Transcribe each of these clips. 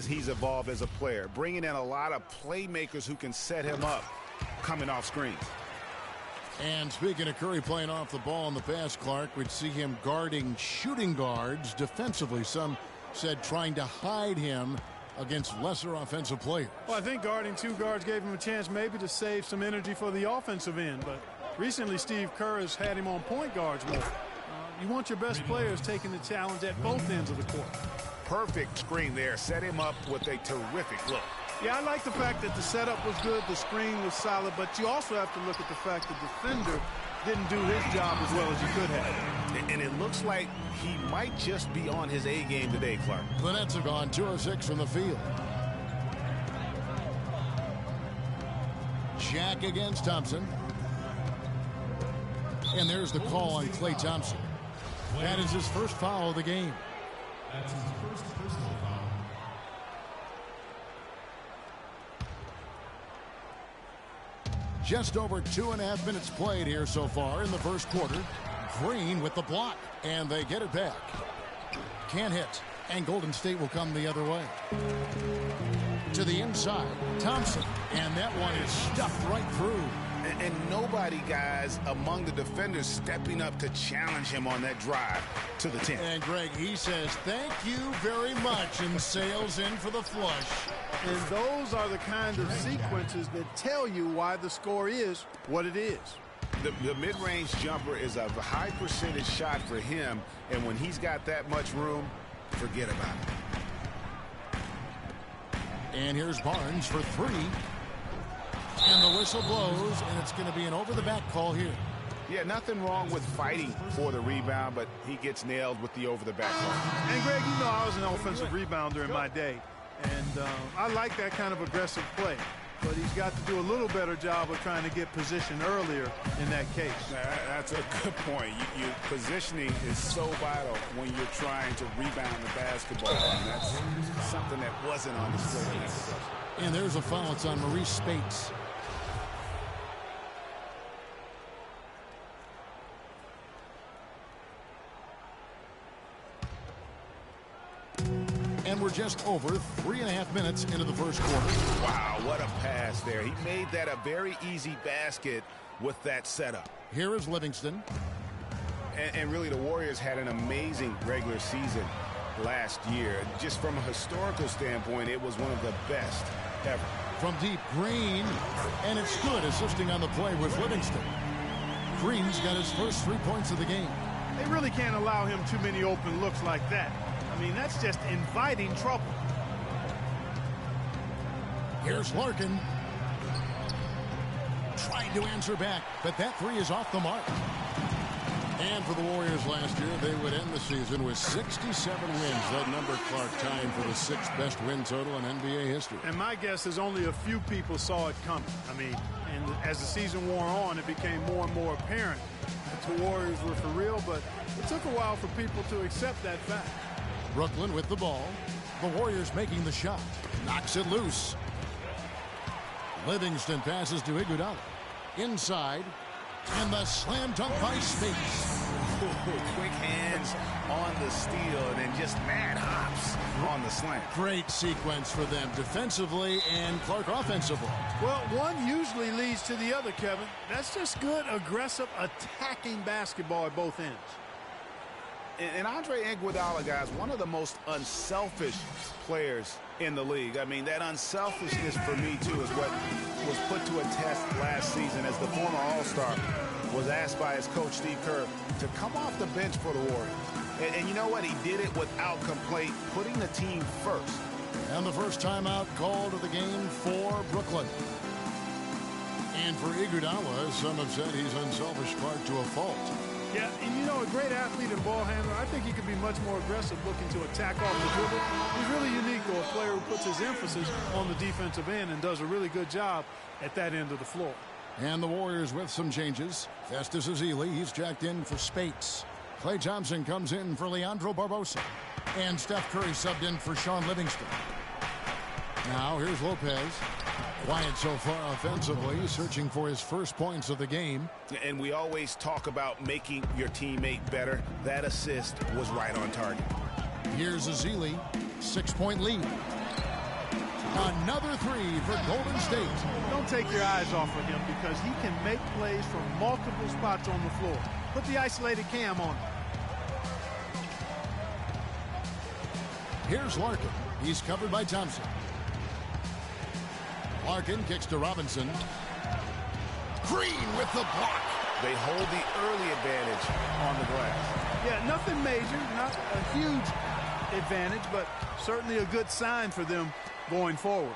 He's evolved as a player, bringing in a lot of playmakers who can set him up coming off screens. And speaking of Curry playing off the ball in the pass, Clark, we'd see him guarding shooting guards defensively. Some said trying to hide him against lesser offensive players. Well, I think guarding two guards gave him a chance maybe to save some energy for the offensive end. But recently Steve Kerr has had him on point guards more. You want your best players taking the challenge at both ends of the court. Perfect screen there. Set him up with a terrific look. Yeah, I like the fact that the setup was good, the screen was solid, but you also have to look at the fact the defender didn't do his job as well as he could have. And it looks like he might just be on his A game today, Clark. The Nets are gone 2 of 6 from the field. Jack against Thompson. And there's the call on Klay Thompson. That is his first foul of the game. That's his first personal foul. Just over 2.5 minutes played here so far in the first quarter. Green with the block, and they get it back. Can't hit, and Golden State will come the other way. To the inside, Thompson, and that one is stuffed right through. And nobody, guys, among the defenders stepping up to challenge him on that drive to the 10. And, Greg, he says, thank you very much, and sails in for the flush. And those are the kind of sequences that tell you why the score is what it is. The mid-range jumper is a high percentage shot for him, and when he's got that much room, forget about it. And here's Barnes for 3. And the whistle blows, and it's going to be an over-the-back call here. Yeah, nothing wrong with fighting for the rebound, but he gets nailed with the over-the-back call. And, Greg, you know I was an offensive rebounder in my day, and I like that kind of aggressive play. But he's got to do a little better job of trying to get position earlier in that case. That's a good point. Positioning is so vital when you're trying to rebound the basketball. And that's something that wasn't on display in that possession. And there's a foul. It's on Maurice Spates. And we're just over 3.5 minutes into the first quarter. Wow, what a pass there. He made that a very easy basket with that setup. Here is Livingston. And really, the Warriors had an amazing regular season last year. Just from a historical standpoint, it was one of the best ever. From deep, Green. And it's good, assisting on the play with Livingston. Green's got his first 3 points of the game. They really can't allow him too many open looks like that. I mean, that's just inviting trouble. Here's Larkin. Trying to answer back, but that 3 is off the mark. And for the Warriors last year, they would end the season with 67 wins. That number, Clark, tying for the 6th best win total in NBA history. And my guess is only a few people saw it coming. I mean, and as the season wore on, it became more and more apparent that the Warriors were for real, but it took a while for people to accept that fact. Brooklyn with the ball. The Warriors making the shot. Knocks it loose. Livingston passes to Iguodala. Inside. And the slam dunk by Spates. Quick hands on the steal and then just mad hops on the slam. Great sequence for them defensively and Clark offensively. Well, one usually leads to the other, Kevin. That's just good, aggressive, attacking basketball at both ends. And Andre Iguodala, guys, one of the most unselfish players in the league. I mean, that unselfishness for me, too, is what was put to a test last season as the former All-Star was asked by his coach, Steve Kerr, to come off the bench for the Warriors. And you know what? He did it without complaint, putting the team first. And the first timeout called of the game for Brooklyn. And for Iguodala, some have said he's unselfish, Clark, to a fault. Yeah, and you know, a great athlete and ball handler, I think he could be much more aggressive looking to attack off the dribble. He's really unique, though, a player who puts his emphasis on the defensive end and does a really good job at that end of the floor. And the Warriors with some changes. Festus Ezeli, he's jacked in for Spates. Klay Thompson comes in for Leandro Barbosa. And Steph Curry subbed in for Sean Livingston. Now here's Lopez. Quiet so far offensively, searching for his first points of the game. And we always talk about making your teammate better. That assist was right on target. Here's Ezeli, 6-point lead. another three for Golden State. Don't take your eyes off of him because he can make plays from multiple spots on the floor. Put the isolated cam on him. Here's Larkin. He's covered by Thompson. Larkin kicks to Robinson. Green with the block. They hold the early advantage on the glass. Yeah, nothing major, not a huge advantage, but certainly a good sign for them going forward.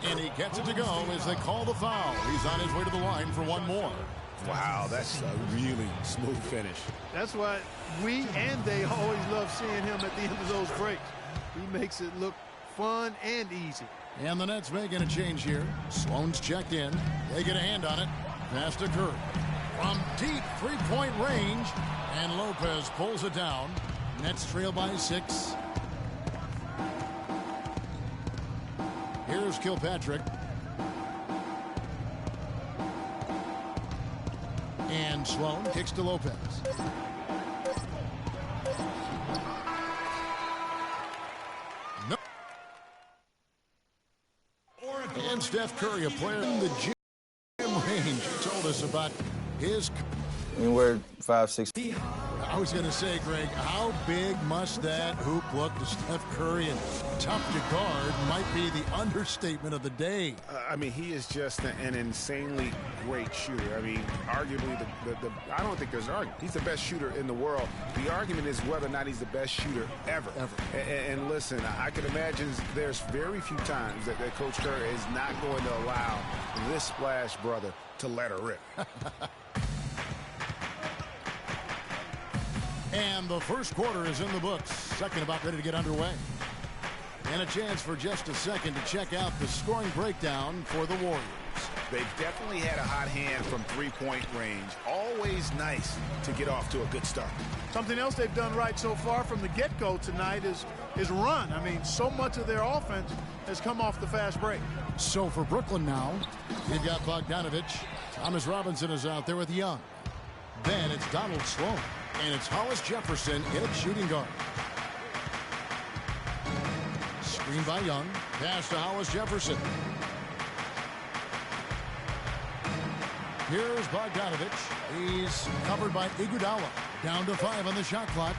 And he gets it to go as they call the foul. He's on his way to the line for one more. Wow, that's a really smooth finish. That's why we and they always love seeing him at the end of those breaks. He makes it look fun and easy. And the Nets making a change here. Sloan's checked in. They get a hand on it. Pass to Curry. From deep three-point range. And Lopez pulls it down. Nets trail by 6. Here's Kilpatrick. And Sloan kicks to Lopez. No. And Steph Curry, a player in the gym range, told us about his... Anywhere 5'6". I was going to say, Greg, how big must that hoop look to Steph Curry, and tough to guard might be the understatement of the day. I mean, he is just an insanely great shooter. I mean, arguably, I don't think there's an argument. He's the best shooter in the world. The argument is whether or not he's the best shooter ever. And listen, I can imagine there's very few times that Coach Curry is not going to allow this splash brother to let her rip. And the first quarter is in the books. Second about ready to get underway. And a chance for just a second to check out the scoring breakdown for the Warriors. They've definitely had a hot hand from three-point range. Always nice to get off to a good start. Something else they've done right so far from the get-go tonight is run. I mean, so much of their offense has come off the fast break. So for Brooklyn now, you've got Bogdanovich. Thomas Robinson is out there with Young. Then it's Donald Sloan. And it's Hollis Jefferson in at shooting guard. Screen by Young. Pass to Hollis Jefferson. Here's Bogdanovich. He's covered by Iguodala. Down to 5 on the shot clock.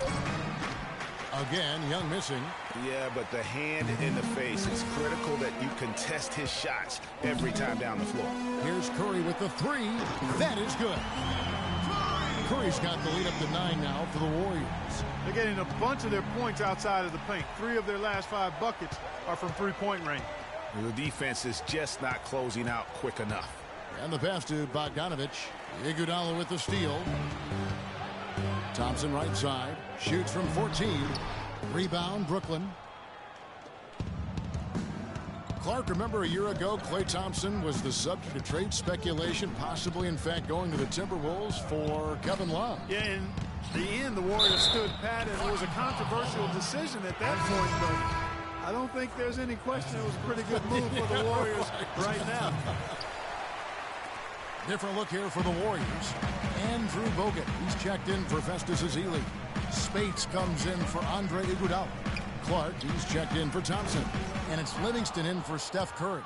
Again, Young missing. Yeah, but the hand in the face is critical that you contest his shots every time down the floor. Here's Curry with the 3. That is good. Curry's got the lead up to 9 now for the Warriors. They're getting a bunch of their points outside of the paint. 3 of their last 5 buckets are from three-point range. The defense is just not closing out quick enough. And the pass to Bogdanovich. Iguodala with the steal. Thompson right side. Shoots from 14. Rebound, Brooklyn. Clark, remember a year ago, Klay Thompson was the subject of trade speculation, possibly, in fact, going to the Timberwolves for Kevin Love. Yeah, in the end, the Warriors stood pat, and it was a controversial decision at that point, but I don't think there's any question it was a pretty good move for the Warriors right now. Different look here for the Warriors. Andrew Bogut, he's checked in for Festus Ezeli. Spates comes in for Andre Iguodala. Clark, he's checked in for Thompson. And it's Livingston in for Steph Curry.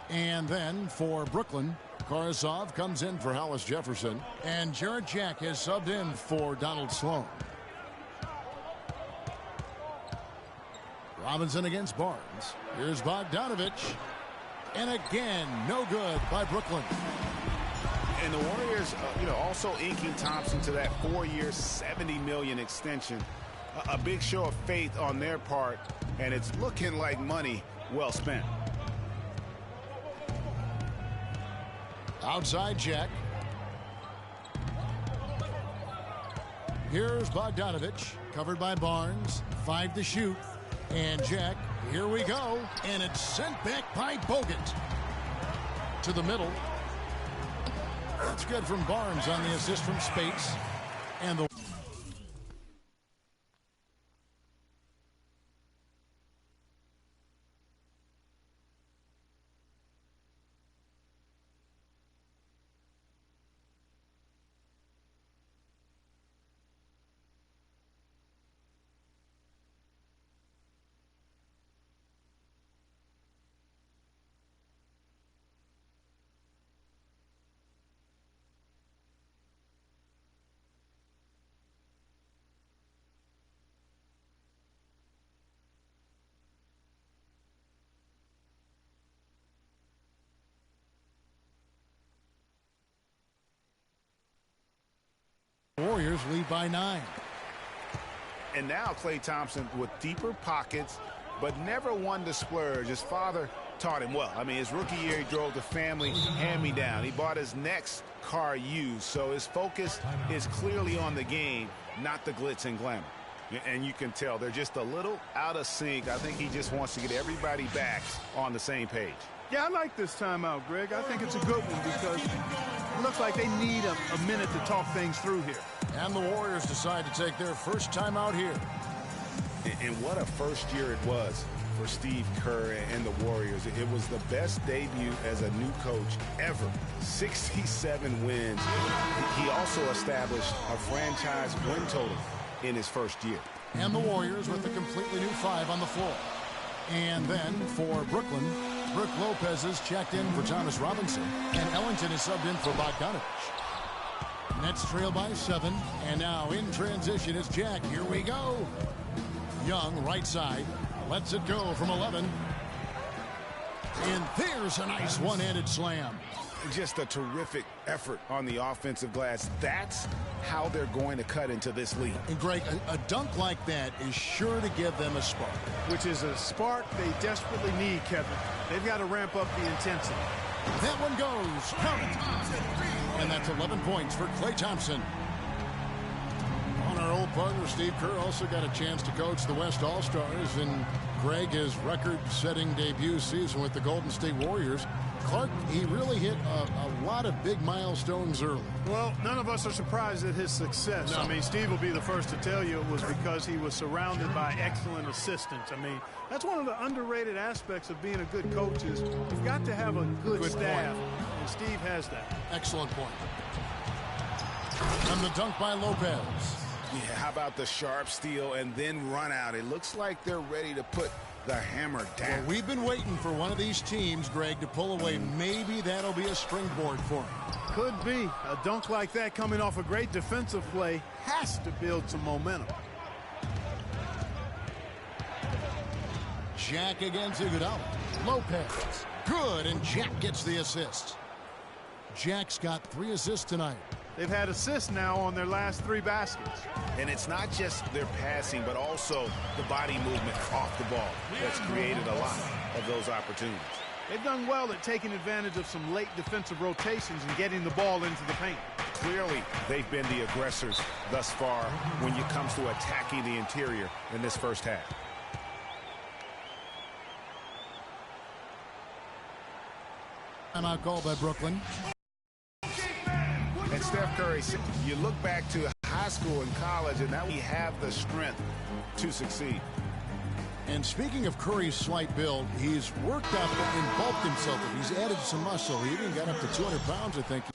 And then for Brooklyn, Karasov comes in for Hollis Jefferson. And Jarrett Jack has subbed in for Donald Sloan. Robinson against Barnes. Here's Bogdanovich. And again, no good by Brooklyn. And the Warriors, also inking Thompson to that 4-year, $70 million extension. A big show of faith on their part, and it's looking like money well spent. Outside Jack. Here's Bogdanovich, covered by Barnes. 5 to shoot. And Jack, here we go. And it's sent back by Bogut. To the middle. That's good from Barnes on the assist from Spates. And the Warriors lead by 9. And now Klay Thompson with deeper pockets, but never one to splurge. His father taught him well. I mean, his rookie year, he drove the family hand-me-down. He bought his next car used, so his focus is clearly on the game, not the glitz and glamour. And you can tell they're just a little out of sync. I think he just wants to get everybody back on the same page. Yeah, I like this timeout, Greg. I think it's a good one because it looks like they need a minute to talk things through here. And the Warriors decide to take their first timeout here. And what a first year it was for Steve Kerr and the Warriors. It was the best debut as a new coach ever. 67 wins. He also established a franchise win total in his first year. And the Warriors with a completely new 5 on the floor. And then for Brooklyn, Brook Lopez is checked in for Thomas Robinson, and Ellington is subbed in for Bogdanovich. Nets trail by 7, and now in transition is Jack. Here we go. Young, right side, lets it go from 11. And there's a nice one-handed slam. Just a terrific effort on the offensive glass. That's how they're going to cut into this league. And Greg, a dunk like that is sure to give them a spark. Which is a spark they desperately need, Kevin. They've got to ramp up the intensity. That one goes. Count it. And that's 11 points for Klay Thompson. On our old partner, Steve Kerr also got a chance to coach the West All-Stars. And Greg, his record-setting debut season with the Golden State Warriors. Clark, he really hit a lot of big milestones early. Well, none of us are surprised at his success. No. I mean, Steve will be the first to tell you it was because he was surrounded by excellent assistants. I mean, that's one of the underrated aspects of being a good coach is you've got to have a good staff, and Steve has that. Excellent point. And the dunk by Lopez. Yeah, how about the sharp steal and then run out? It looks like they're ready to put the hammer down. Well, we've been waiting for one of these teams, Greg, to pull away. Maybe that'll be a springboard for him. Could be. A dunk like that coming off a great defensive play has to build some momentum. Jack against Iguodala. Lopez. Good, and Jack gets the assist. Jack's got 3 assists tonight. They've had assists now on their last 3 baskets. And it's not just their passing, but also the body movement off the ball that's created a lot of those opportunities. They've done well at taking advantage of some late defensive rotations and getting the ball into the paint. Clearly, they've been the aggressors thus far when it comes to attacking the interior in this first half. Timeout call by Brooklyn. And Steph Curry, you look back to high school and college, and now we have the strength to succeed. And speaking of Curry's slight build, he's worked up and bulked himself. He's added some muscle. He even got up to 200 pounds, I think.